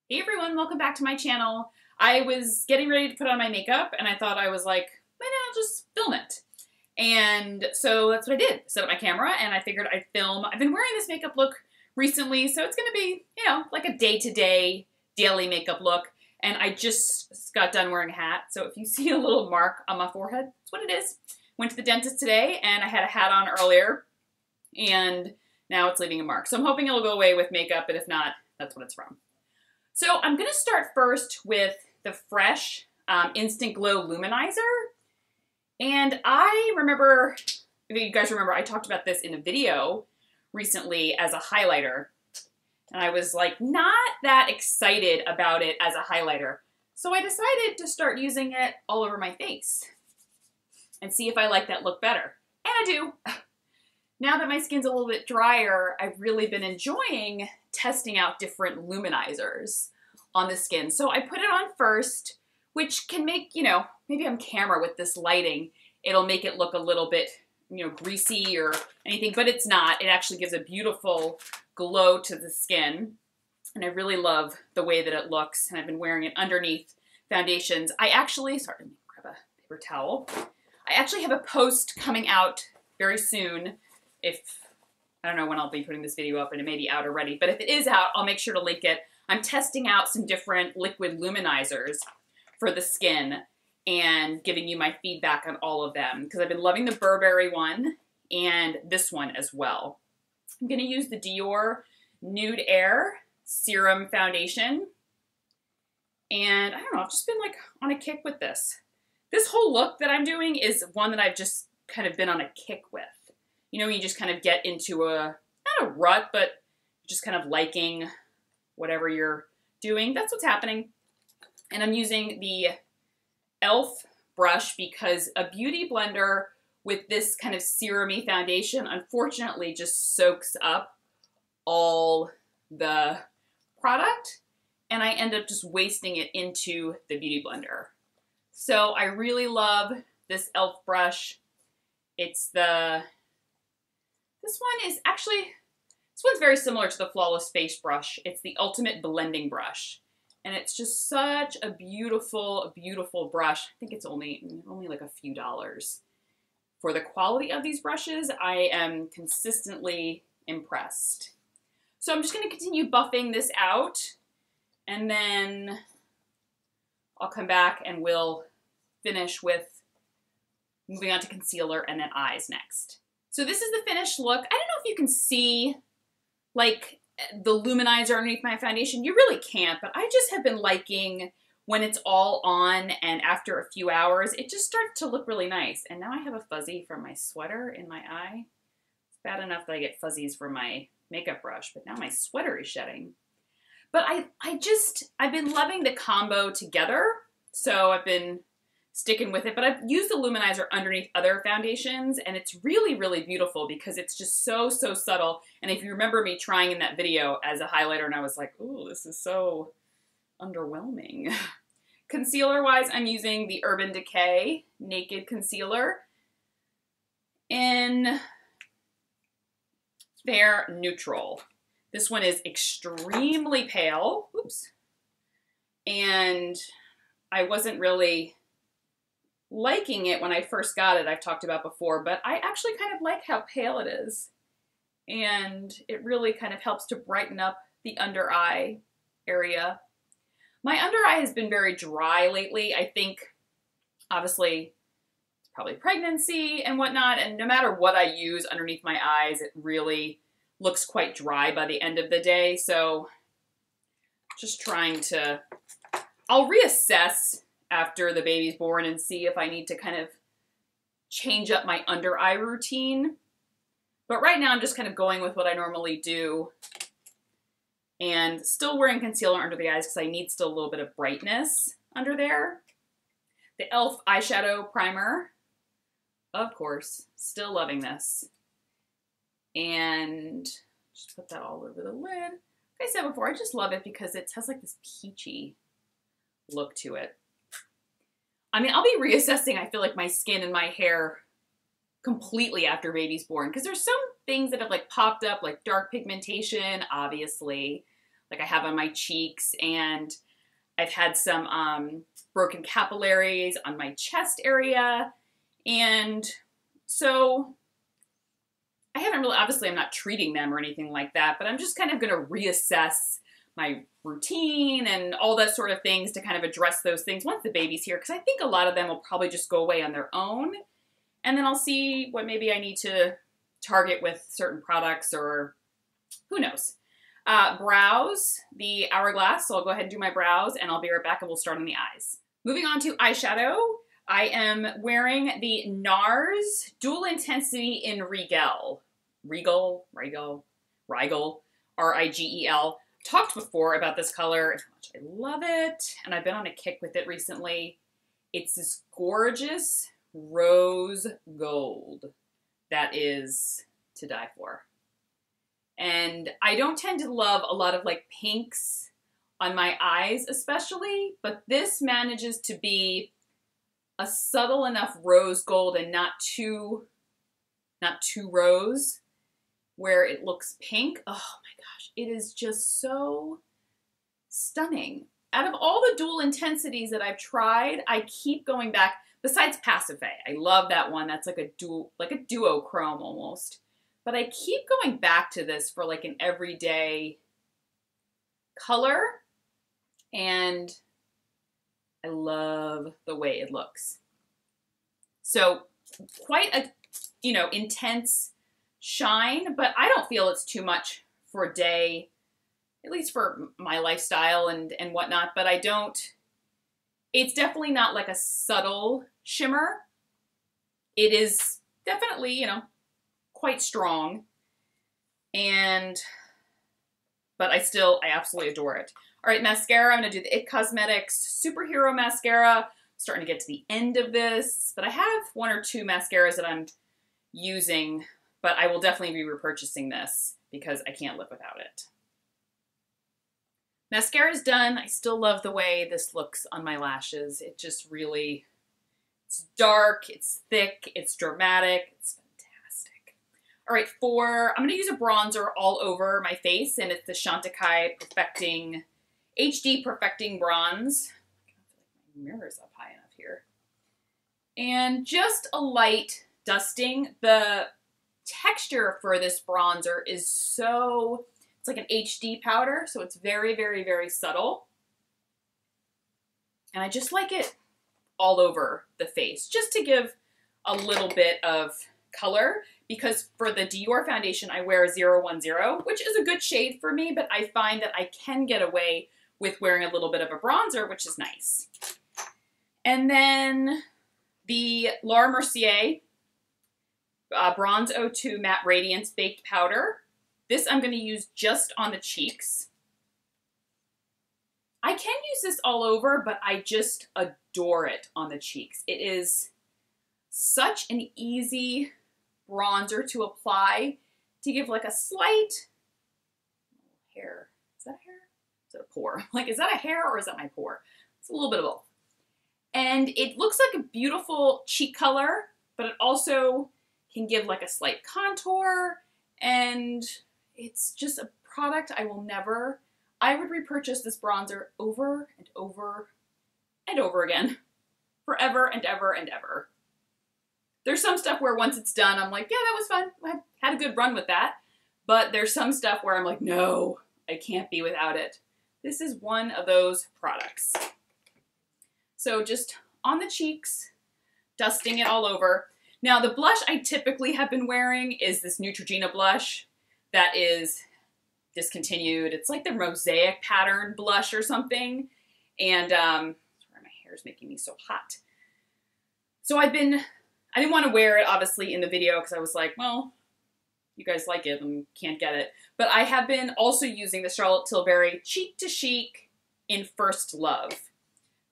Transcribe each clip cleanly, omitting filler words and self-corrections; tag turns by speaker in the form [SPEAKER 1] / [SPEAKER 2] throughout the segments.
[SPEAKER 1] Hey everyone, welcome back to my channel. I was getting ready to put on my makeup and I thought I was like, why not I'll just film it. And so that's what I did. Set up my camera and I figured I'd film. I've been wearing this makeup look recently, so it's gonna be, like a day-to-day daily makeup look. And I just got done wearing a hat, so if you see a little mark on my forehead, that's what it is. Went to the dentist today and I had a hat on earlier and now it's leaving a mark. So I'm hoping it'll go away with makeup, but if not, that's what it's from. So I'm going to start first with the Fresh Instant Glow Luminizer. And I remember, if you guys remember, I talked about this in a video recently as a highlighter. And I was like not that excited about it as a highlighter. So I decided to start using it all over my face and see if I like that look better. And I do. Now that my skin's a little bit drier, I've really been enjoying testing out different luminizers on the skin. So I put it on first, which can make, maybe on camera with this lighting, it'll make it look a little bit, greasy or anything, but it's not. It actually gives a beautiful glow to the skin. And I really love the way that it looks. And I've been wearing it underneath foundations. Sorry, let me grab a paper towel. I actually have a post coming out very soon. I don't know when I'll be putting this video up and it may be out already, but if it is out, I'll make sure to link it. I'm testing out some different liquid luminizers for the skin and giving you my feedback on all of them because I've been loving the Burberry one and this one as well. I'm going to use the Dior Nude Air Serum Foundation. And I don't know, I've just been like on a kick with this. This whole look that I'm doing is one that I've just kind of been on a kick with. You just kind of get into not a rut, but just kind of liking whatever you're doing. That's what's happening. And I'm using the e.l.f. brush because a beauty blender with this kind of serum-y foundation, unfortunately, just soaks up all the product, and I end up just wasting it into the beauty blender. So I really love this e.l.f. brush. This one's very similar to the Flawless Face brush. It's the Ultimate Blending Brush. And it's just such a beautiful, beautiful brush. I think it's only like a few dollars. For the quality of these brushes, I am consistently impressed. So I'm just going to continue buffing this out. And then I'll come back and we'll finish with moving on to concealer and then eyes next. So this is the finished look. I don't know if you can see like the luminizer underneath my foundation. You really can't, but I just have been liking when it's all on and after a few hours, it just starts to look really nice. And now I have a fuzzy from my sweater in my eye. It's bad enough that I get fuzzies from my makeup brush, but now my sweater is shedding. But I've been loving the combo together. So I've been sticking with it, but I've used the luminizer underneath other foundations and it's really, really beautiful because it's just so, so subtle. And if you remember me trying in that video as a highlighter and I was like, ooh, this is so underwhelming. Concealer-wise, I'm using the Urban Decay Naked Concealer in Fair Neutral. This one is extremely pale. Oops. And I wasn't really liking it when I first got it, I've talked about before, but I actually kind of like how pale it is. And it really kind of helps to brighten up the under eye area. My under eye has been very dry lately. I think, obviously, it's probably pregnancy and whatnot, and no matter what I use underneath my eyes, it really looks quite dry by the end of the day. So, just trying to, I'll reassess after the baby's born and see if I need to kind of change up my under eye routine. But right now I'm just kind of going with what I normally do and still wearing concealer under the eyes because I need still a little bit of brightness under there. The e.l.f. eyeshadow primer, of course, still loving this. And just put that all over the lid. Like I said before, I just love it because it has like this peachy look to it. I mean, I'll be reassessing, I feel like, my skin and my hair completely after baby's born because there's some things that have like popped up, like dark pigmentation, obviously, like I have on my cheeks, and I've had some broken capillaries on my chest area. And so I haven't really, obviously I'm not treating them or anything like that, but I'm just kind of going to reassess my routine and all that sort of things to kind of address those things once the baby's here, because I think a lot of them will probably just go away on their own. And then I'll see what maybe I need to target with certain products, or who knows. Brows, the Hourglass. So I'll go ahead and do my brows, and I'll be right back and we'll start on the eyes. Moving on to eyeshadow, I am wearing the NARS Dual Intensity in Rigel. Rigel, R-I-G-E-L. Talked before about this color and how much I love it, and I've been on a kick with it recently. It's this gorgeous rose gold that is to die for. And I don't tend to love a lot of like pinks on my eyes especially, but this manages to be a subtle enough rose gold and not too rose where it looks pink. Oh my gosh, it is just so stunning. Out of all the dual intensities that I've tried, I keep going back, besides Pacifié. I love that one. That's like a duochrome almost. But I keep going back to this for like an everyday color, and I love the way it looks. So quite a, intense shine, but I don't feel it's too much for a day, at least for my lifestyle and whatnot, but it's definitely not like a subtle shimmer. It is definitely, quite strong, but I absolutely adore it. All right, mascara, I'm gonna do the IT Cosmetics Superhero Mascara. Starting to get to the end of this, but I have one or two mascaras that I'm using, but I will definitely be repurchasing this because I can't live without it. Mascara's done. I still love the way this looks on my lashes. It just really, it's dark, it's thick, it's dramatic, it's fantastic. All right, I'm gonna use a bronzer all over my face, and it's the Chantecaille HD Perfecting Bronze. My mirror's up high enough here. And just a light dusting. The texture for this bronzer is it's like an HD powder, so it's very, very, very subtle. And I just like it all over the face, just to give a little bit of color, because for the Dior foundation, I wear 010, which is a good shade for me, but I find that I can get away with wearing a little bit of a bronzer, which is nice. And then the Laura Mercier Bronze 02 Matte Radiance Baked Powder. This I'm going to use just on the cheeks. I can use this all over, but I just adore it on the cheeks. It is such an easy bronzer to apply to give like a slight hair. Is that hair? Is that a pore? Like, is that a hair or is that my pore? It's a little bit of both. And it looks like a beautiful cheek color, but it also can give like a slight contour, and it's just a product I would repurchase this bronzer over and over and over again, forever and ever and ever. There's some stuff where once it's done, I'm like, yeah, that was fun. I had a good run with that. But there's some stuff where I'm like, no, I can't be without it. This is one of those products. So just on the cheeks, dusting it all over. Now the blush I typically have been wearing is this Neutrogena blush that is discontinued. It's like the mosaic pattern blush or something. And sorry, my hair is making me so hot. So I didn't want to wear it obviously in the video because I was like, well, you guys like it and can't get it. But I have been also using the Charlotte Tilbury Cheek to Chic in First Love.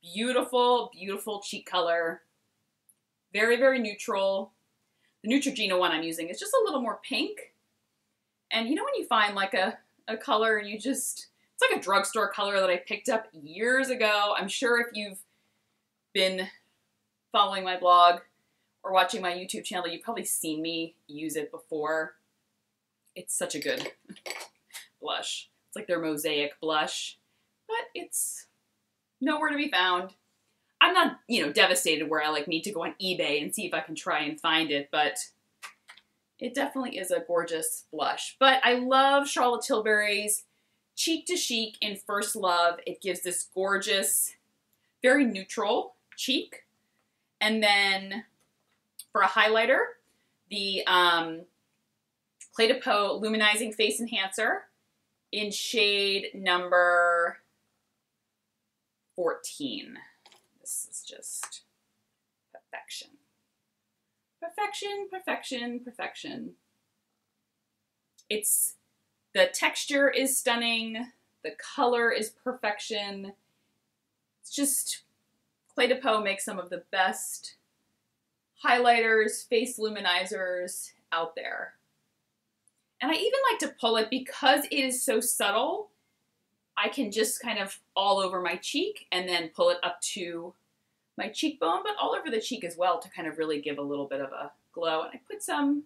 [SPEAKER 1] Beautiful, beautiful cheek color. Very, very neutral. The Neutrogena one I'm using is just a little more pink. And you know when you find like a color and it's like a drugstore color that I picked up years ago. I'm sure if you've been following my blog or watching my YouTube channel, you've probably seen me use it before. It's such a good blush. It's like their Mosaic blush, but it's nowhere to be found. I'm not, you know, devastated where I like need to go on eBay and see if I can try and find it, but it definitely is a gorgeous blush. But I love Charlotte Tilbury's Cheek to Chic in First Love. It gives this gorgeous, very neutral cheek. And then for a highlighter, the Clé de Peau Luminizing Face Enhancer in shade number 14. This is just perfection. Perfection, perfection, perfection. The texture is stunning. The color is perfection. It's just, Clé de Peau makes some of the best highlighters, face luminizers out there. And I even like to pull it because it is so subtle. I can just kind of all over my cheek and then pull it up to my cheekbone, but all over the cheek as well to kind of really give a little bit of a glow. And I put some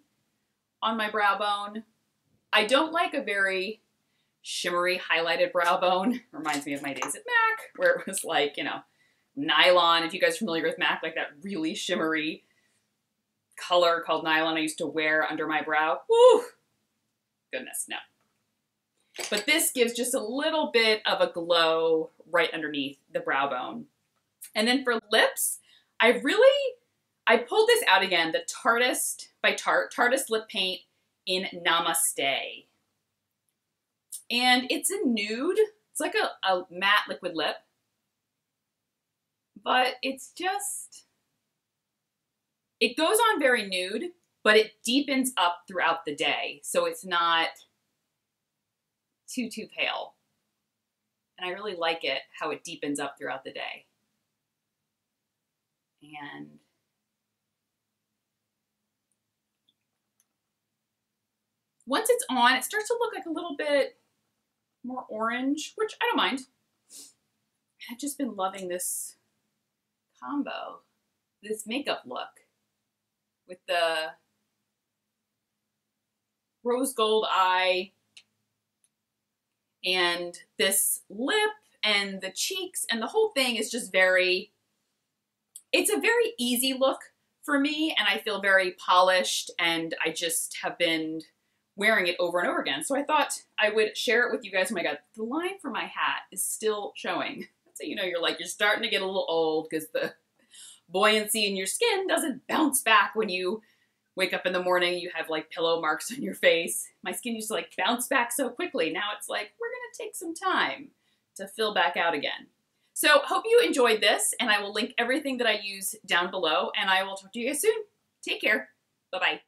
[SPEAKER 1] on my brow bone. I don't like a very shimmery highlighted brow bone. Reminds me of my days at MAC, where it was like, you know, nylon. If you guys are familiar with MAC, like that really shimmery color called nylon I used to wear under my brow. Woo! Goodness, no. But this gives just a little bit of a glow right underneath the brow bone. And then for lips, I pulled this out again, the Tarteist by Tarte, Tarteist Lip Paint in Namaste. And it's a nude. It's like a matte liquid lip. But it's just, it goes on very nude, but it deepens up throughout the day. So it's not too pale. And I really like it, how it deepens up throughout the day. And once it's on, it starts to look like a little bit more orange, which I don't mind. I've just been loving this combo, this makeup look with the rose gold eye and this lip and the cheeks, and the whole thing is just very, it's a very easy look for me, and I feel very polished, and I just have been wearing it over and over again. So I thought I would share it with you guys. Oh my God, the line for my hat is still showing. So you know you're starting to get a little old because the buoyancy in your skin doesn't bounce back when you wake up in the morning, you have like pillow marks on your face. My skin used to like bounce back so quickly. Now it's like, we're gonna take some time to fill back out again. So hope you enjoyed this, and I will link everything that I use down below, and I will talk to you guys soon. Take care. Bye-bye.